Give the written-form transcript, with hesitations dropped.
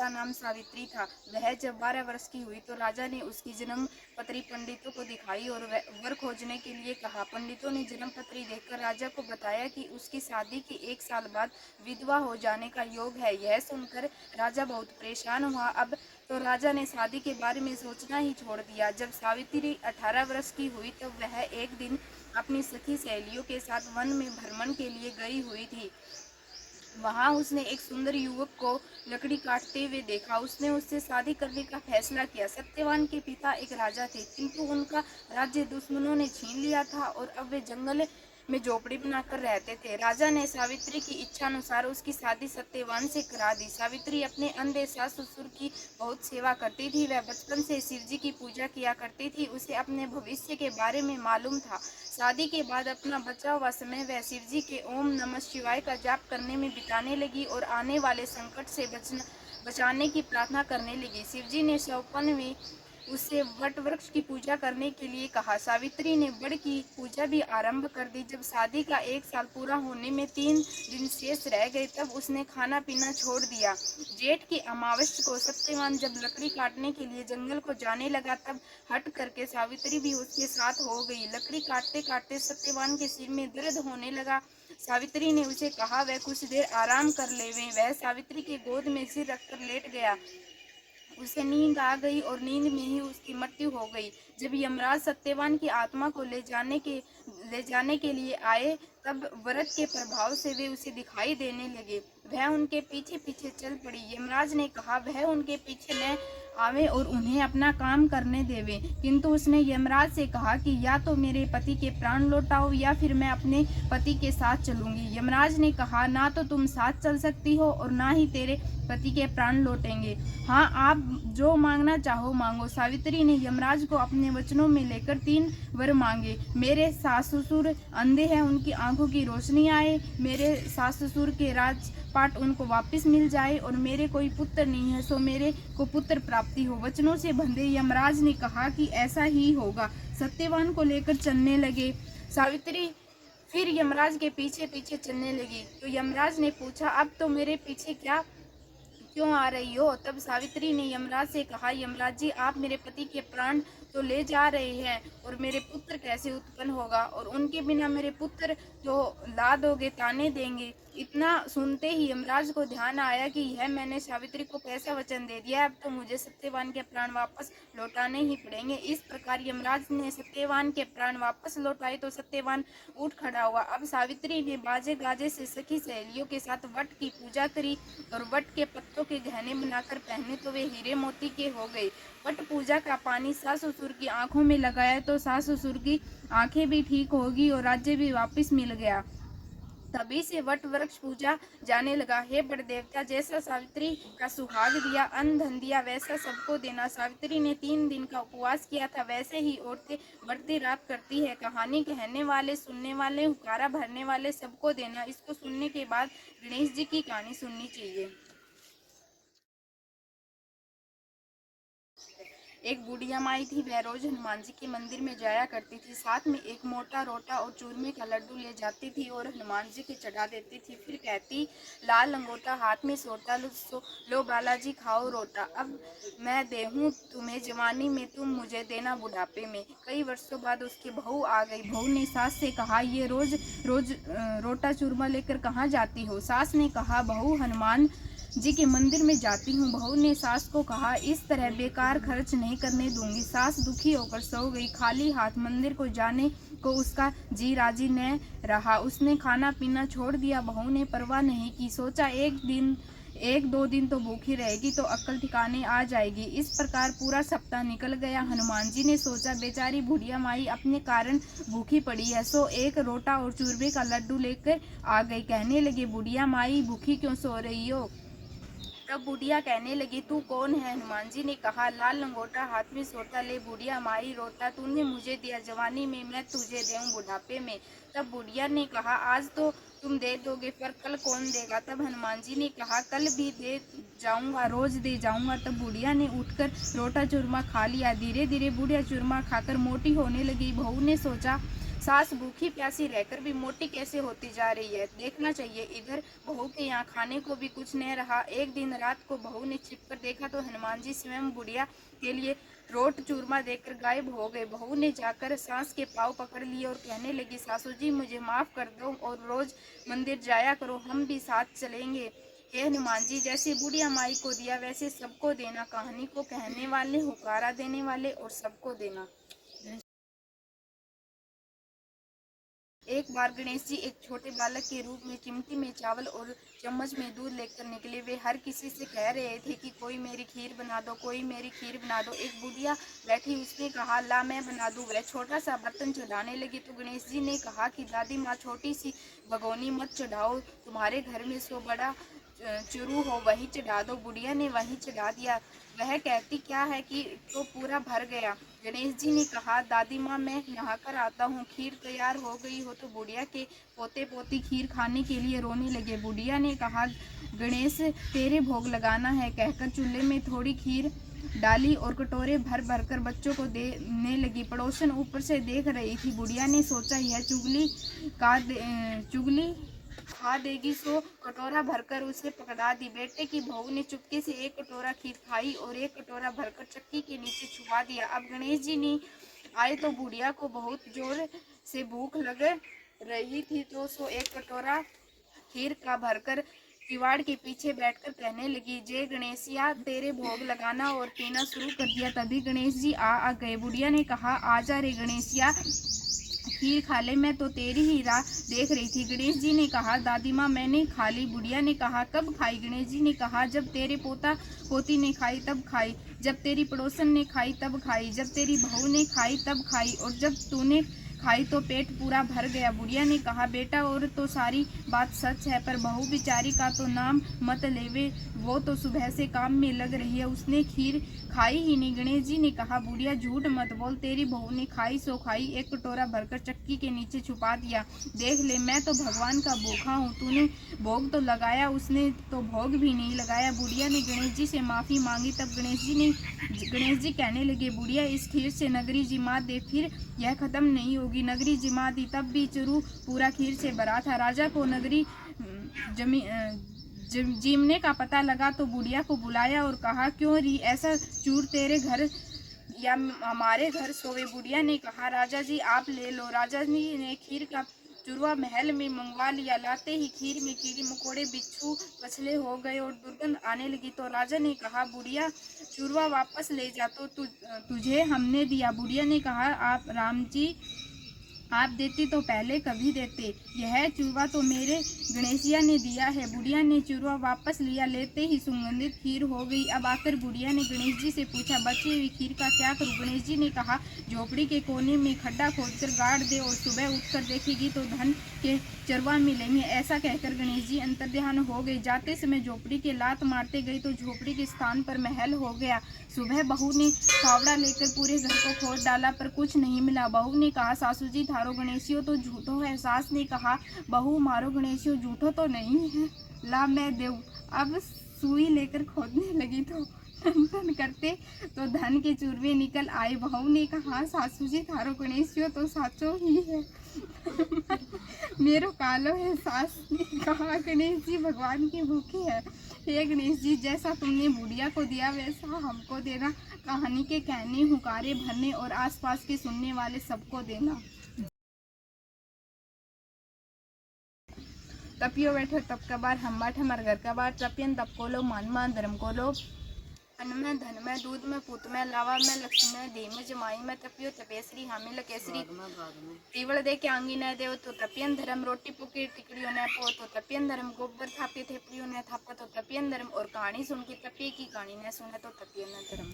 जिसका नाम सावित्री था। वह जब 12 वर्ष की हुई तो राजा ने उसकी जन्म पत्री पंडितों को दिखाई और वर खोजने के लिए कहा। पंडितों ने जन्म पत्री देखकर राजा को बताया कि उसकी शादी के 1 साल बाद विधवा हो जाने का योग है। यह सुनकर राजा बहुत परेशान हुआ। अब तो राजा ने शादी के बारे में सोचना ही छोड़ दिया। जब सावित्री 18 वर्ष की हुई तब वह एक दिन अपनी सखी सहेलियों के साथ वन में भ्रमण के लिए गई हुई थी। वहां उसने एक सुंदर युवक को लकड़ी काटते हुए देखा। उसने उससे शादी करने का फैसला किया। सत्यवान के पिता एक राजा थे, किंतु उनका राज्य दुश्मनों ने छीन लिया था और अब वे जंगल में झोपड़ी बनाकर रहते थे। राजा ने सावित्री की इच्छा अनुसार उसकी शादी सत्यवान से करा दी। सावित्री अपने अंधे सास ससुर की बहुत सेवा करती थी। वह बचपन से शिवजी की पूजा किया करती थी। उसे अपने भविष्य के बारे में मालूम था। शादी के बाद अपना बचा हुआ समय वह शिवजी के ओम नमः शिवाय का जाप करने में बिताने लगी और आने वाले संकट से बचाने की प्रार्थना करने लगी। शिवजी ने सौपन में उससे वट वृक्ष की पूजा करने के लिए कहा। सावित्री ने वट की पूजा भी आरंभ कर दी। जब शादी का 1 साल पूरा होने में 3 दिन शेष रह गए तब उसने खाना पीना छोड़ दिया। जेठ की अमावस्या को सत्यवान जब लकड़ी काटने के लिए जंगल को जाने लगा तब हट करके सावित्री भी उसके साथ हो गई। लकड़ी काटते काटते सत्यवान के सिर में दर्द होने लगा। सावित्री ने उसे कहा वह कुछ देर आराम कर लेवे। वह सावित्री के गोद में सिर रखकर लेट गया। उसे नींद आ गई और नींद में ही उसकी मृत्यु हो गई। जब यमराज सत्यवान की आत्मा को ले जाने के लिए आए तब व्रत के प्रभाव से वे उसे दिखाई देने लगे। वह उनके पीछे पीछे चल पड़ी। यमराज ने कहा वह उनके पीछे न आवे और उन्हें अपना काम करने देवे, किंतु उसने यमराज से कहा कि या तो मेरे पति के प्राण लौटाओ या फिर मैं अपने पति के साथ चलूंगी। यमराज ने कहा ना तो तुम साथ चल सकती हो और ना ही तेरे पति के प्राण लौटेंगे। हाँ, आप जो मांगना चाहो मांगो। सावित्री ने यमराज को अपने वचनों में लेकर 3 वर मांगे। मेरे सास ससुर अंधे हैं, उनकी आंखों की रोशनी आए, मेरे सास ससुर के राजपाट उनको वापस मिल जाए और मेरे कोई पुत्र नहीं है सो मेरे को पुत्र प्राप्ति हो। वचनों से बंधे यमराज ने कहा कि ऐसा ही होगा। सत्यवान को लेकर चलने लगे। सावित्री फिर यमराज के पीछे पीछे चलने लगी। तो यमराज ने पूछा अब तो मेरे पीछे क्यों आ रही हो? तब सावित्री ने यमराज से कहा यमराज जी, आप मेरे पति के प्राण तो ले जा रहे हैं और मेरे पुत्र कैसे उत्पन्न होगा और उनके बिना मेरे पुत्र जो ला दोगे ताने देंगे। इतना सुनते ही यमराज को ध्यान आया कि यह मैंने सावित्री को कैसा वचन दे दिया, अब तो मुझे सत्यवान के प्राण वापस लौटाने ही पड़ेंगे। इस प्रकार यमराज ने सत्यवान के प्राण वापस लौटाए तो सत्यवान उठ खड़ा हुआ। अब सावित्री ने बाजे गाजे से सखी सहेलियों के साथ वट की पूजा करी और वट के पत्तों के गहने बनाकर पहने तो वे हीरे मोती के हो गए। वट पूजा का पानी सास ससुर की आंखों में लगाया तो सास ससुर की आंखें भी ठीक होगी और राज्य भी वापस मिल गया। तभी से वट वृक्ष पूजा जाने लगा। हे बड़ देवता, जैसा सावित्री का सुहाग दिया, अन्न धन दिया, वैसा सबको देना। सावित्री ने 3 दिन का उपवास किया था, वैसे ही औरतें बढ़ती रात करती है। कहानी कहने वाले, सुनने वाले, हुकारा भरने वाले सबको देना। इसको सुनने के बाद गणेश जी की कहानी सुननी चाहिए। एक बुढ़िया माई थी। वह रोज हनुमान जी के मंदिर में जाया करती थी। साथ में एक मोटा रोटा और चूरमे का लड्डू ले जाती थी और हनुमान जी के चढ़ा देती थी। फिर कहती लाल लंगोटा हाथ में सोटा लो बालाजी खाओ रोटा। अब मैं देहूँ तुम्हें जवानी में, तुम मुझे देना बुढ़ापे में। कई वर्षों बाद उसकी बहू आ गई। बहू ने सास से कहा ये रोज रोज रोटा चूरमा लेकर कहाँ जाती हो? सास ने कहा बहू हनुमान जी के मंदिर में जाती हूँ। बहू ने सास को कहा इस तरह बेकार खर्च नहीं करने दूंगी। सास दुखी होकर सो गई। खाली हाथ मंदिर को जाने को उसका जी राजी न रहा। उसने खाना पीना छोड़ दिया। बहू ने परवाह नहीं की। सोचा एक दो दिन तो भूखी रहेगी तो अक्ल ठिकाने आ जाएगी। इस प्रकार पूरा सप्ताह निकल गया। हनुमान जी ने सोचा बेचारी बुढ़िया माई अपने कारण भूखी पड़ी है, सो एक रोटा और चूरमे का लड्डू लेकर आ गई। कहने लगे बुढ़िया माई भूखी क्यों सो रही हो? तब बुढ़िया कहने लगी तू कौन है? हनुमान जी ने कहा लाल लंगोटा हाथ में सोटा ले बुढ़िया माई रोटा तूने मुझे दिया जवानी में, मैं तुझे दूं बुढ़ापे में। तब बुढ़िया ने कहा आज तो तुम दे दोगे पर कल कौन देगा? तब हनुमान जी ने कहा कल भी दे जाऊंगा, रोज दे जाऊंगा। तब बुढ़िया ने उठकर रोटा चूरमा खा लिया। धीरे धीरे बुढ़िया चूरमा खाकर मोटी होने लगी। बहू ने सोचा सास भूखी प्यासी रहकर भी मोटी कैसे होती जा रही है, देखना चाहिए। इधर बहू के यहाँ खाने को भी कुछ नहीं रहा। एक दिन रात को बहू ने छिपकर देखा तो हनुमान जी स्वयं बुढ़िया के लिए रोट चूरमा देकर गायब हो गए। बहू ने जाकर सास के पाँव पकड़ लिए और कहने लगी, सासू जी मुझे माफ कर दो और रोज मंदिर जाया करो, हम भी साथ चलेंगे। हे हनुमान जी, जैसे बुढ़िया माई को दिया वैसे सबको देना। कहानी को कहने वाले, हुकारा देने वाले और सबको देना। एक बार गणेश जी एक छोटे बालक के रूप में चिमटी में चावल और चम्मच में दूध लेकर निकले। वे हर किसी से कह रहे थे कि कोई मेरी खीर बना दो, कोई मेरी खीर बना दो। एक बुढ़िया बैठी, उसने कहा, ला मैं बना दूं। वह छोटा सा बर्तन चढ़ाने लगी तो गणेश जी ने कहा कि दादी माँ, छोटी सी भगोनी मत चढ़ाओ, तुम्हारे घर में सो बड़ा चुरू हो वही चढ़ा दो। बुढ़िया ने वही चढ़ा दिया। वह कहती क्या है कि तो पूरा भर गया। गणेश जी ने कहा, दादी माँ मैं नहाकर आता हूँ, खीर तैयार हो गई हो। तो बुढ़िया के पोते पोती खीर खाने के लिए रोने लगे। बुढ़िया ने कहा, गणेश तेरे भोग लगाना है, कहकर चूल्हे में थोड़ी खीर डाली और कटोरे भर भर कर बच्चों को देने लगी। पड़ोसन ऊपर से देख रही थी। बुढ़िया ने सोचा, यह चुगली खा देगी, सो कटोरा भरकर उसे पकड़ा दी। बेटे की बहू ने चुपके से एक कटोरा खीर खाई और एक कटोरा भरकर चक्की के नीचे छुपा दिया। अब गणेश जी ने आए तो बुढ़िया को बहुत जोर से भूख लग रही थी, तो सो एक कटोरा खीर का भरकर किवाड़ के पीछे बैठकर कहने लगी, जय गणेशिया, तेरे भोग लगाना, और पीना शुरू कर दिया। तभी गणेश जी आ गए। बुढ़िया ने कहा, आजा रे गणेशिया, खीर खा ले, मैं तो तेरी ही राह देख रही थी। गणेश जी ने कहा, दादी माँ मैंने खा ली। बुढ़िया ने कहा, कब खाई? गणेश जी ने कहा, जब तेरे पोता पोती ने खाई तब खाई, जब तेरी पड़ोसन ने खाई तब खाई, जब तेरी बहू ने खाई तब खाई, और जब तूने खाई तो पेट पूरा भर गया। बुढ़िया ने कहा, बेटा और तो सारी बात सच है, पर बहू बिचारी का तो नाम मत लेवे, वो तो सुबह से काम में लग रही है, उसने खीर खाई ही नहीं। गणेश जी ने कहा, बुढ़िया झूठ मत बोल, तेरी बहू ने खाई सो खाई, एक कटोरा भरकर चक्की के नीचे छुपा दिया। देख ले, मैं तो भगवान का भूखा हूँ, तूने भोग तो लगाया, उसने तो भोग भी नहीं लगाया। बुढ़िया ने गणेश जी से माफ़ी मांगी। तब गणेश जी कहने लगे, बुढ़िया इस खीर से नगरी जिमा दे, फिर यह खत्म नहीं होगी। नगरी जिमा दी, तब भी चुरू पूरा खीर से भरा था। राजा को नगरी जीमने का पता लगा तो बुढ़िया को बुलाया और कहा, क्यों री, ऐसा चूर तेरे घर या हमारे घर सोवे? बुढ़िया ने कहा, राजा जी आप ले लो। राजा जी ने खीर का चूरवा महल में मंगवा लिया। लाते ही खीर में कीड़े मकोड़े, बिच्छू कछले हो गए और दुर्गंध आने लगी। तो राजा ने कहा, बुढ़िया चूरवा वापस ले जा, तो तुझे हमने दिया। बुढ़िया ने कहा, आप राम जी आप देते तो पहले कभी देते, यह चूरवा तो मेरे गणेशिया ने दिया है। बुढ़िया ने चूरवा वापस लिया। लेते ही सुगंधित खीर हो गई। अब आकर बुढ़िया ने गणेश जी से पूछा, बची हुई खीर का क्या करूं? गणेश जी ने कहा, झोपड़ी के कोने में खड्डा खोदकर गाड़ दे और सुबह उठकर देखेगी तो धन के चरवा मिलेंगे। ऐसा कहकर गणेश जी अंतर्ध्यान हो गए। जाते समय झोपड़ी के लात मारते गए तो झोपड़ी के स्थान पर महल हो गया। सुबह बहू ने फावड़ा लेकर पूरे घर को खोद डाला, पर कुछ नहीं मिला। बहू ने कहा, सासू जी थारो गणेशियो तो झूठो है। सास ने कहा, बहू मारो गणेशियो झूठो तो नहीं है, ला मैं देऊं। अब सुई लेकर खोदने लगी तो धन करते तो धन के चूरवे निकल आए। बहू ने कहा, सासू जी थारो गणेशियो तो साचो ही है, मेरो कालो है। सास ने कहा, गणेश जी भगवान के भूखे है। हे गणेश जी, जैसा तुमने बुढ़िया को दिया वैसा हमको देना। कहानी के कहने, हुकारे भरने और आसपास के सुनने वाले सबको देना। तपियो बैठो तप का बार, हम बाट हमारे घर का बार। तपियन तप को लो, मान धर्म को लो, अन्न में धन में दूध में पूत में लावा में लक्ष्मी में दी में जमाई में। तपियो तपेश्री हामी लकेश्री, तीवड़ दे के आंगी न देव तो तपियन धर्म। रोटी पुकी टिकड़ियों ने पो तो तपियन धर्म। गोबर थापे थेपड़ियों ने थापा तो तपियन धर्म। और कहानी सुन के तपिए की कहानी न सुने तो तपियन धर्म।